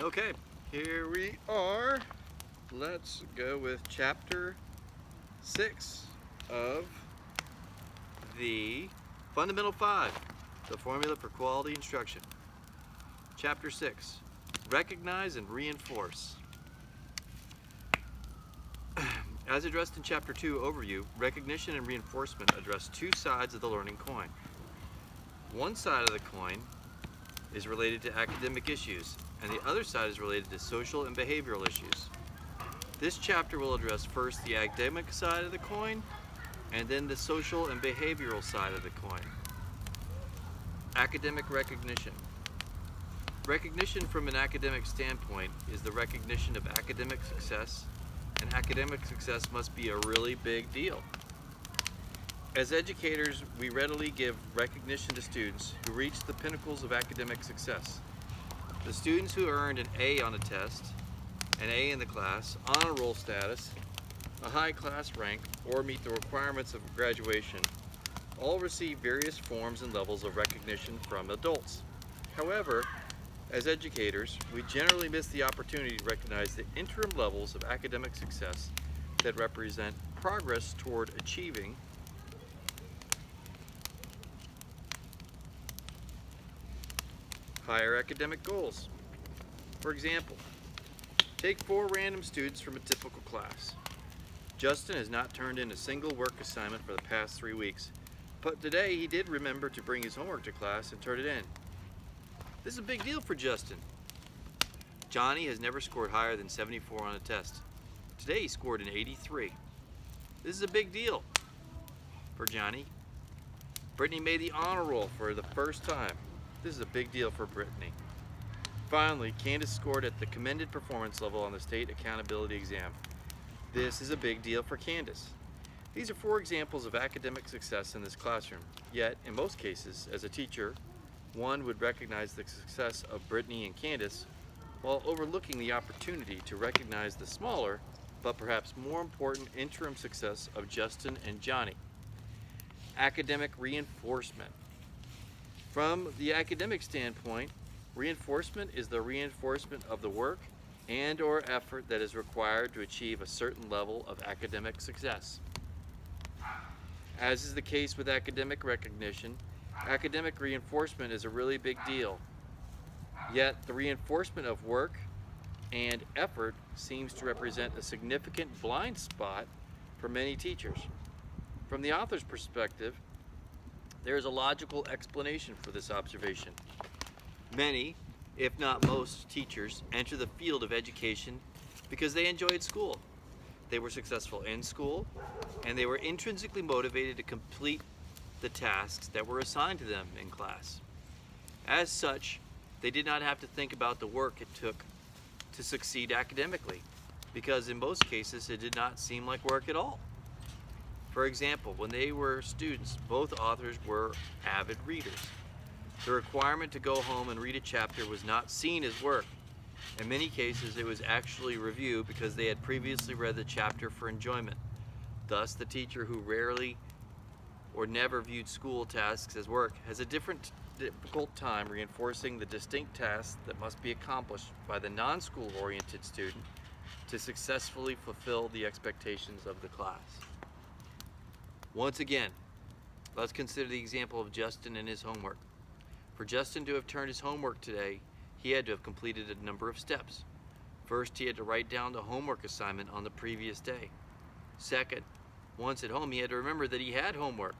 Okay, here we are. Let's go with chapter 6 of the Fundamental 5, the Formula for Quality Instruction. Chapter 6, Recognize and Reinforce. As addressed in Chapter 2 Overview, recognition and reinforcement address two sides of the learning coin. One side of the coin is related to academic issues, and the other side is related to social and behavioral issues. This chapter will address first the academic side of the coin, and then the social and behavioral side of the coin. Academic recognition. Recognition from an academic standpoint is the recognition of academic success, and academic success must be a really big deal. As educators, we readily give recognition to students who reach the pinnacles of academic success. The students who earned an A on a test, an A in the class, honor roll status, a high class rank, or meet the requirements of graduation, all receive various forms and levels of recognition from adults. However, as educators, we generally miss the opportunity to recognize the interim levels of academic success that represent progress toward achieving higher academic goals. For example, take 4 random students from a typical class. Justin has not turned in a single work assignment for the past 3 weeks, but today he did remember to bring his homework to class and turn it in. This is a big deal for Justin. Johnny has never scored higher than 74 on a test. Today he scored an 83. This is a big deal for Johnny. Brittany made the honor roll for the first time. This is a big deal for Brittany. Finally, Candace scored at the commended performance level on the state accountability exam. This is a big deal for Candace. These are 4 examples of academic success in this classroom. Yet, in most cases, as a teacher, one would recognize the success of Brittany and Candace while overlooking the opportunity to recognize the smaller, but perhaps more important interim success of Justin and Johnny. Academic reinforcement. From the academic standpoint, reinforcement is the reinforcement of the work and or effort that is required to achieve a certain level of academic success. As is the case with academic recognition, academic reinforcement is a really big deal. Yet the reinforcement of work and effort seems to represent a significant blind spot for many teachers. From the author's perspective, there is a logical explanation for this observation. Many, if not most, teachers enter the field of education because they enjoyed school. They were successful in school, and they were intrinsically motivated to complete the tasks that were assigned to them in class. As such, they did not have to think about the work it took to succeed academically, because in most cases it did not seem like work at all. For example, when they were students, both authors were avid readers. The requirement to go home and read a chapter was not seen as work. In many cases, it was actually review because they had previously read the chapter for enjoyment. Thus, the teacher who rarely or never viewed school tasks as work has a difficult time reinforcing the distinct tasks that must be accomplished by the non-school oriented student to successfully fulfill the expectations of the class. Once again, let's consider the example of Justin and his homework. For Justin to have turned his homework today, he had to have completed a number of steps. First, he had to write down the homework assignment on the previous day. Second, once at home, he had to remember that he had homework.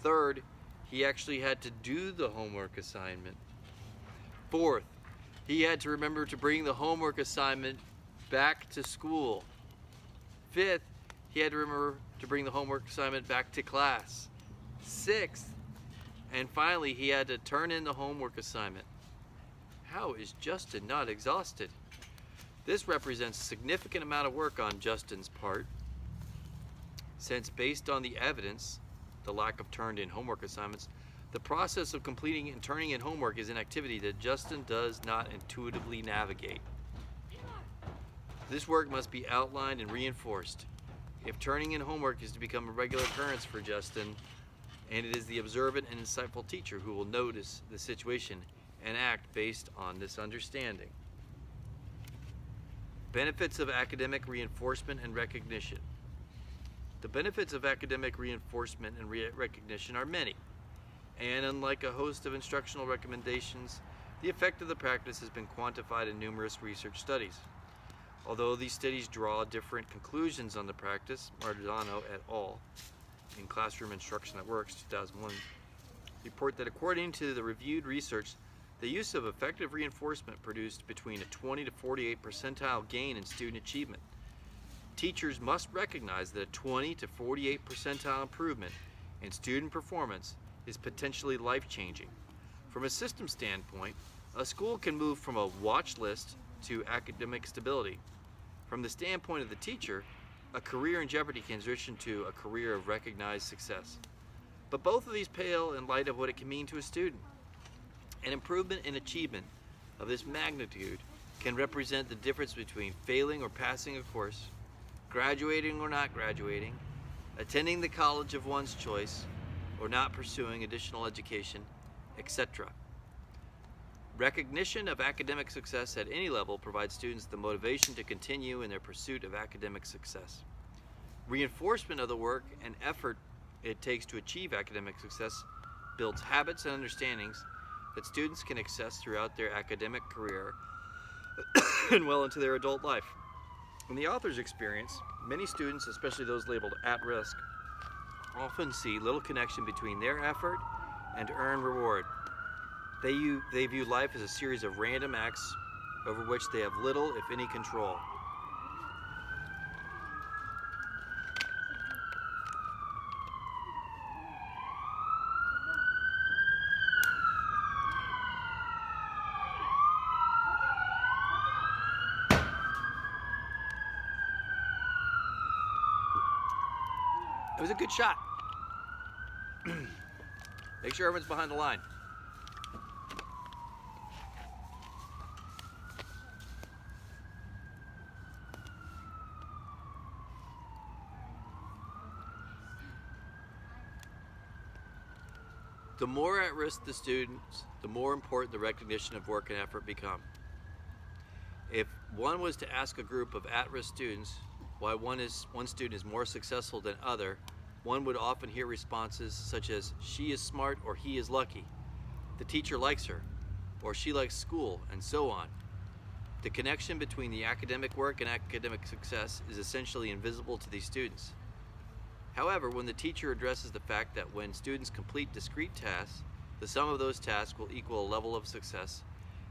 Third, he actually had to do the homework assignment. Fourth, he had to remember to bring the homework assignment back to school. Fifth, he had to remember to bring the homework assignment back to class. Sixth, and finally, he had to turn in the homework assignment. How is Justin not exhausted? This represents a significant amount of work on Justin's part, since based on the evidence, the lack of turned in homework assignments, the process of completing and turning in homework is an activity that Justin does not intuitively navigate. This work must be outlined and reinforced. If turning in homework is to become a regular occurrence for Justin, and it is the observant and insightful teacher who will notice the situation and act based on this understanding. Benefits of academic reinforcement and recognition. The benefits of academic reinforcement and recognition are many, and unlike a host of instructional recommendations, the effect of the practice has been quantified in numerous research studies. Although these studies draw different conclusions on the practice, Marzano et al. In Classroom Instruction That Works, 2001, report that according to the reviewed research, the use of effective reinforcement produced between a 20 to 48 percentile gain in student achievement. Teachers must recognize that a 20 to 48 percentile improvement in student performance is potentially life-changing. From a system standpoint, a school can move from a watch list to academic stability. From the standpoint of the teacher, a career in jeopardy can transition to a career of recognized success. But both of these pale in light of what it can mean to a student. An improvement in achievement of this magnitude can represent the difference between failing or passing a course, graduating or not graduating, attending the college of one's choice, or not pursuing additional education, etc. Recognition of academic success at any level provides students the motivation to continue in their pursuit of academic success. Reinforcement of the work and effort it takes to achieve academic success builds habits and understandings that students can access throughout their academic career and well into their adult life. In the author's experience, many students, especially those labeled at risk, often see little connection between their effort and earned reward. They view life as a series of random acts over which they have little, if any, control. It was a good shot. Make sure everyone's behind the line. The more at risk the students, the more important the recognition of work and effort become. If one was to ask a group of at-risk students why one student is more successful than other, one would often hear responses such as, she is smart or he is lucky, the teacher likes her, or she likes school, and so on. The connection between the academic work and academic success is essentially invisible to these students. However, when the teacher addresses the fact that when students complete discrete tasks, the sum of those tasks will equal a level of success,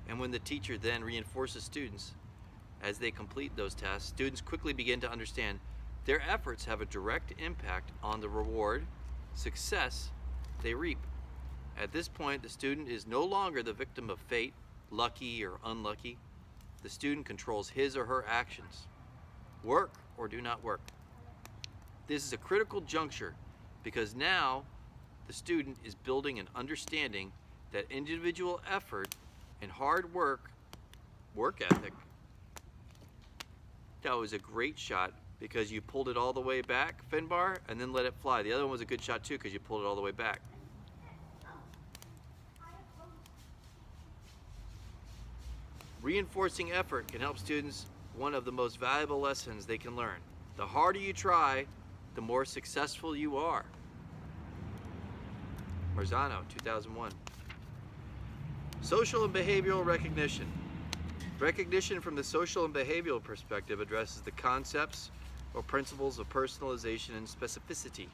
and when the teacher then reinforces students as they complete those tasks, students quickly begin to understand their efforts have a direct impact on the reward, success they reap. At this point, the student is no longer the victim of fate, lucky or unlucky. The student controls his or her actions. Work or do not work. This is a critical juncture because now the student is building an understanding that individual effort and hard work ethic. That was a great shot because you pulled it all the way back, Finbar, and then let it fly. The other one was a good shot too because you pulled it all the way back. Reinforcing effort can help students one of the most valuable lessons they can learn. The harder you try, the more successful you are. Marzano, 2001. Social and behavioral recognition. Recognition from the social and behavioral perspective addresses the concepts or principles of personalization and specificity.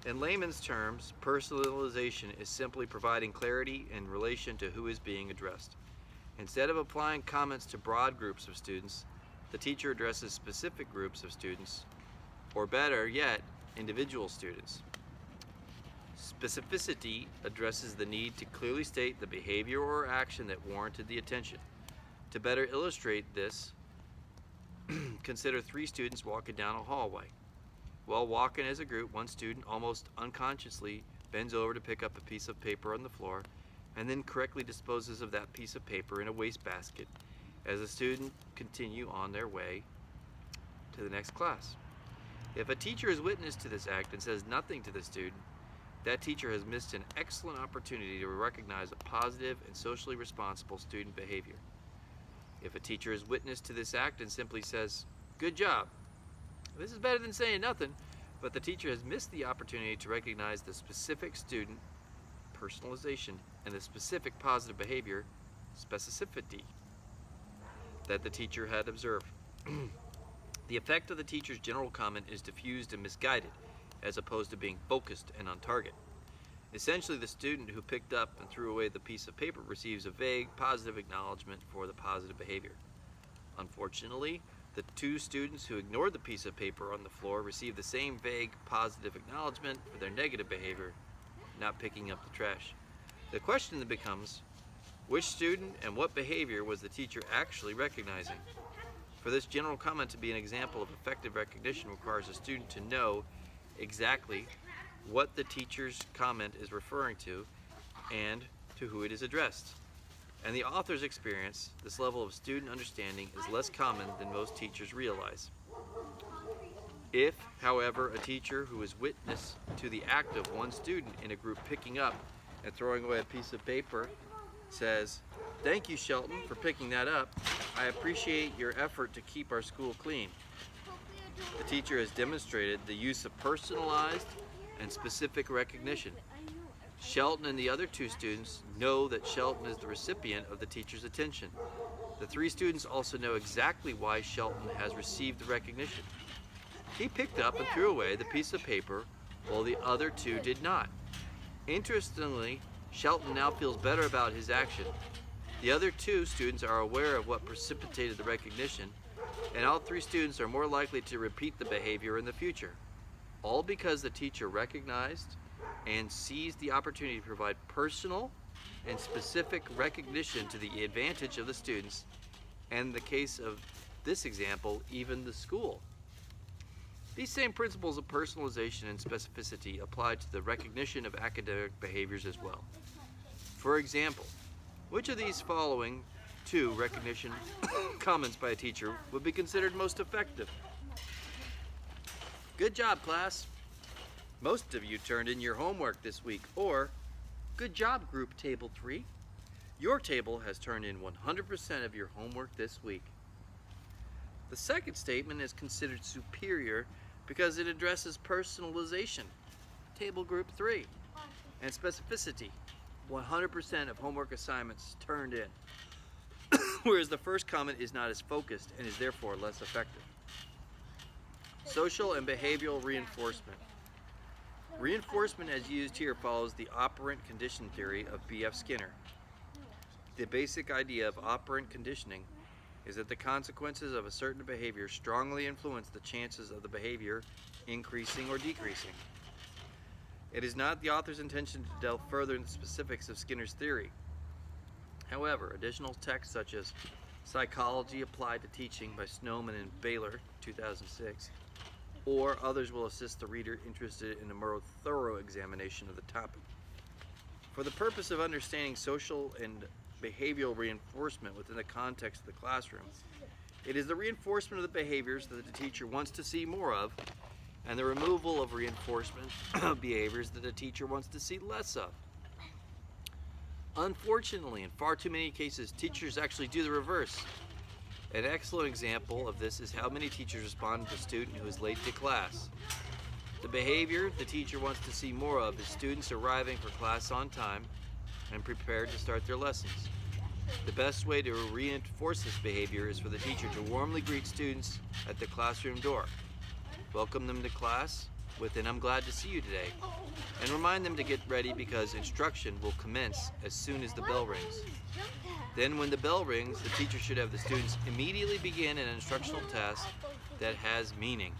In layman's terms, personalization is simply providing clarity in relation to who is being addressed. Instead of applying comments to broad groups of students, the teacher addresses specific groups of students, or better yet, individual students. Specificity addresses the need to clearly state the behavior or action that warranted the attention. To better illustrate this, consider 3 students walking down a hallway. While walking as a group, one student almost unconsciously bends over to pick up a piece of paper on the floor and then correctly disposes of that piece of paper in a wastebasket as the student continue on their way to the next class. If a teacher is witness to this act and says nothing to the student, that teacher has missed an excellent opportunity to recognize a positive and socially responsible student behavior. If a teacher is witness to this act and simply says, "Good job," this is better than saying nothing, but the teacher has missed the opportunity to recognize the specific student personalization and the specific positive behavior specificity that the teacher had observed. The effect of the teacher's general comment is diffused and misguided, as opposed to being focused and on target. Essentially, the student who picked up and threw away the piece of paper receives a vague, positive acknowledgement for the positive behavior. Unfortunately, the two students who ignored the piece of paper on the floor received the same vague, positive acknowledgement for their negative behavior, not picking up the trash. The question then becomes, which student and what behavior was the teacher actually recognizing? For this general comment to be an example of effective recognition requires a student to know exactly what the teacher's comment is referring to and to who it is addressed. In the author's experience, this level of student understanding is less common than most teachers realize. If, however, a teacher who is witness to the act of one student in a group picking up and throwing away a piece of paper says, "Thank you, Shelton, for picking that up. I appreciate your effort to keep our school clean," the teacher has demonstrated the use of personalized and specific recognition. Shelton and the other two students know that Shelton is the recipient of the teacher's attention. The three students also know exactly why Shelton has received the recognition. He picked up and threw away the piece of paper while the other two did not. Interestingly, Shelton now feels better about his action. The other two students are aware of what precipitated the recognition, and all three students are more likely to repeat the behavior in the future, all because the teacher recognized and seized the opportunity to provide personal and specific recognition to the advantage of the students, and in the case of this example, even the school. These same principles of personalization and specificity apply to the recognition of academic behaviors as well. For example, which of these following two recognition comments by a teacher would be considered most effective? "Good job, class. Most of you turned in your homework this week," or "Good job, group table 3. Your table has turned in 100% of your homework this week." The second statement is considered superior because it addresses personalization, table group 3, and specificity, 100% of homework assignments turned in, whereas the first comment is not as focused and is therefore less effective. Social and behavioral reinforcement. Reinforcement as used here follows the operant condition theory of B.F. Skinner. The basic idea of operant conditioning is that the consequences of a certain behavior strongly influence the chances of the behavior increasing or decreasing. It is not the author's intention to delve further into the specifics of Skinner's theory. However, additional texts such as Psychology Applied to Teaching by Snowman and Baylor, 2006, or others will assist the reader interested in a more thorough examination of the topic. For the purpose of understanding social and behavioral reinforcement within the context of the classroom, it is the reinforcement of the behaviors that the teacher wants to see more of, and the removal of reinforcement of behaviors that the teacher wants to see less of. Unfortunately, in far too many cases, teachers actually do the reverse. An excellent example of this is how many teachers respond to a student who is late to class. The behavior the teacher wants to see more of is students arriving for class on time and prepared to start their lessons. The best way to reinforce this behavior is for the teacher to warmly greet students at the classroom door, welcome them to class with an "I'm glad to see you today," and remind them to get ready because instruction will commence as soon as the bell rings. Then when the bell rings, the teacher should have the students immediately begin an instructional task that has meaning.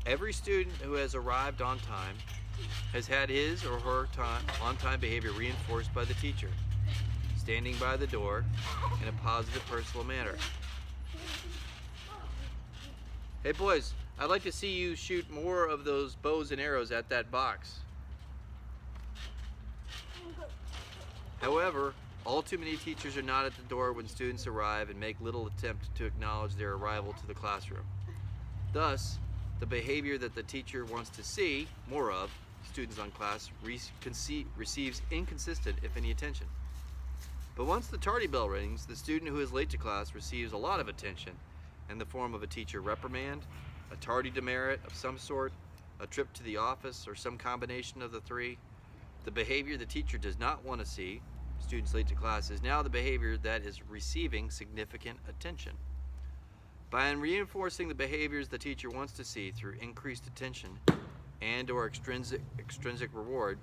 Every student who has arrived on time has had his or her on-time behavior reinforced by the teacher, standing by the door in a positive personal manner. "Hey boys, I'd like to see you shoot more of those bows and arrows at that box." However, all too many teachers are not at the door when students arrive and make little attempt to acknowledge their arrival to the classroom. Thus, the behavior that the teacher wants to see more of, students on class, receives inconsistent, if any, attention. But once the tardy bell rings, the student who is late to class receives a lot of attention in the form of a teacher reprimand, a tardy demerit of some sort, a trip to the office, or some combination of the three. The behavior the teacher does not want to see, students late to class, is now the behavior that is receiving significant attention. By reinforcing the behaviors the teacher wants to see through increased attention and/or extrinsic reward,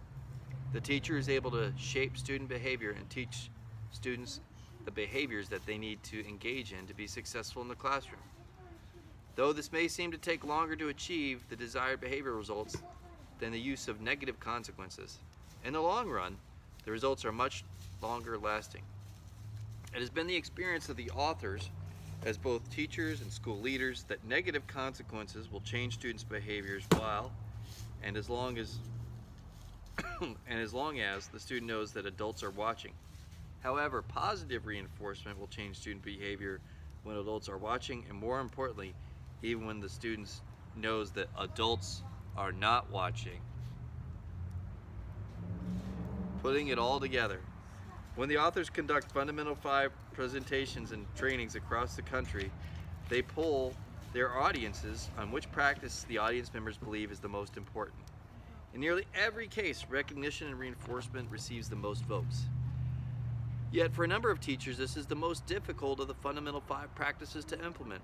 the teacher is able to shape student behavior and teach students the behaviors that they need to engage in to be successful in the classroom. Though this may seem to take longer to achieve the desired behavior results than the use of negative consequences, in the long run, the results are much longer lasting. It has been the experience of the authors as both teachers and school leaders that negative consequences will change students' behaviors while and as long as the student knows that adults are watching. However, positive reinforcement will change student behavior when adults are watching, and more importantly, even when the student knows that adults are not watching. Putting it all together. When the authors conduct Fundamental 5 presentations and trainings across the country, they poll their audiences on which practice the audience members believe is the most important. In nearly every case, recognition and reinforcement receives the most votes. Yet for a number of teachers, this is the most difficult of the Fundamental 5 practices to implement.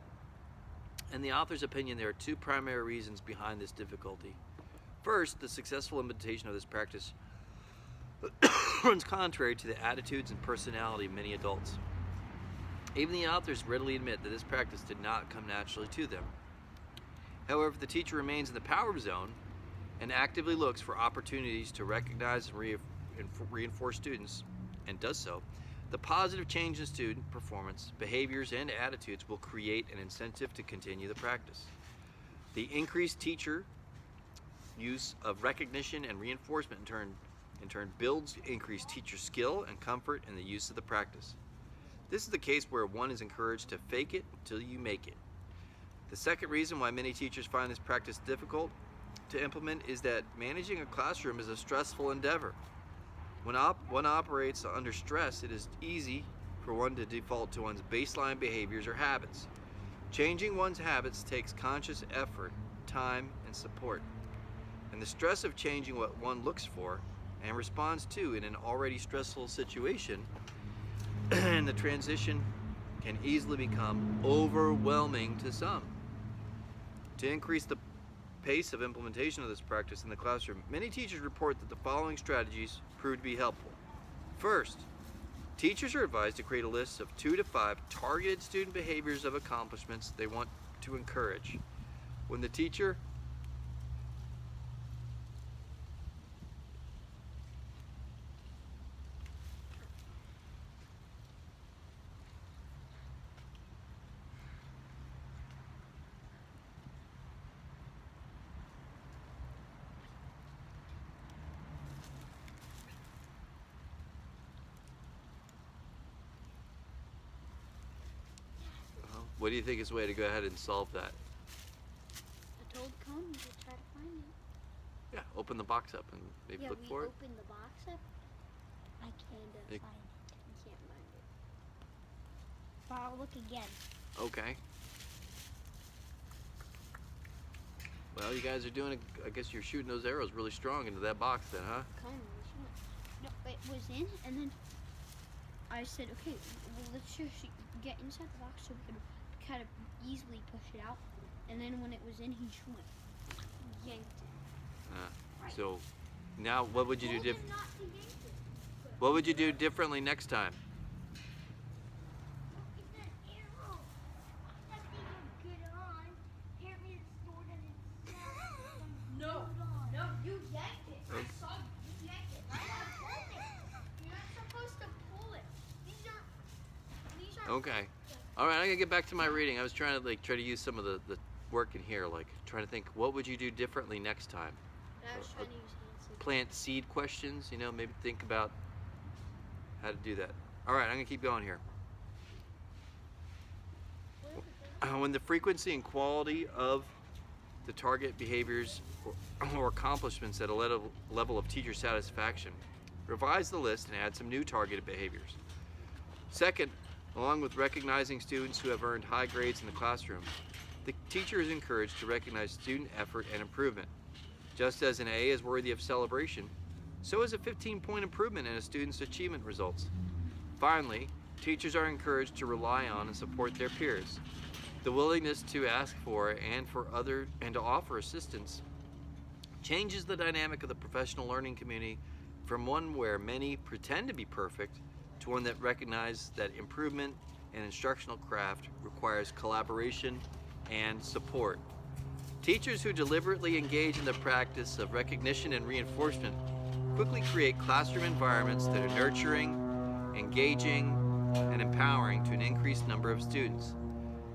In the author's opinion, there are two primary reasons behind this difficulty. First, the successful implementation of this practice runs contrary to the attitudes and personality of many adults. Even the authors readily admit that this practice did not come naturally to them. However, if the teacher remains in the power zone and actively looks for opportunities to recognize and reinforce students, and does so, the positive change in student performance, behaviors, and attitudes will create an incentive to continue the practice. The increased teacher use of recognition and reinforcement in turn builds increased teacher skill and comfort in the use of the practice. This is the case where one is encouraged to fake it until you make it. The second reason why many teachers find this practice difficult to implement is that managing a classroom is a stressful endeavor. When one operates under stress, it is easy for one to default to one's baseline behaviors or habits. Changing one's habits takes conscious effort, time, and support. And the stress of changing what one looks for and responds to in an already stressful situation, and the transition can easily become overwhelming to some. To increase the pace of implementation of this practice in the classroom, many teachers report that the following strategies prove to be helpful. First, teachers are advised to create a list of 2 to 5 targeted student behaviors of accomplishments they want to encourage. When the teacher What do you think is a way to go ahead and solve that? I told Coney to try to find it. Yeah, open the box up and maybe look for it. Yeah, we opened the box up. I can't find it. I can't find it. But I'll look again. Okay. Well, you guys are doing, I guess you're shooting those arrows really strong into that box then, huh? Coney, no, it was in, and then I said, okay, well, let's just get inside the box so we can kind of easily push it out. And then when it was in, he just went, yanked it. So now what would you do What would you do differently next time? No, you yanked it. I saw you yank it. Right on pulling. You're not supposed to pull it. These are Okay. All right, I'm gonna get back to my reading. I was trying to try to use some of the work in here, trying to think what would you do differently next time. I was trying to use hands. Plant seed questions, maybe think about how to do that. All right, I'm gonna keep going here. When the frequency and quality of the target behaviors or accomplishments at a level of teacher satisfaction, revise the list and add some new targeted behaviors. Second, along with recognizing students who have earned high grades in the classroom, the teacher is encouraged to recognize student effort and improvement. Just as an A is worthy of celebration, so is a 15-point improvement in a student's achievement results. Finally, teachers are encouraged to rely on and support their peers. The willingness to ask for and to offer assistance changes the dynamic of the professional learning community from one where many pretend to be perfect to one that recognizes that improvement in instructional craft requires collaboration and support. Teachers who deliberately engage in the practice of recognition and reinforcement quickly create classroom environments that are nurturing, engaging, and empowering to an increased number of students.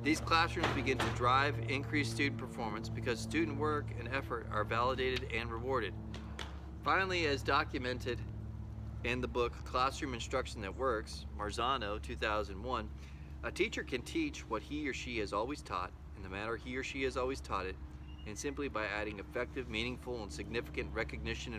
These classrooms begin to drive increased student performance because student work and effort are validated and rewarded. Finally, as documented in the book Classroom Instruction That Works, Marzano, 2001, a teacher can teach what he or she has always taught in the manner he or she has always taught it, and simply by adding effective, meaningful, and significant recognition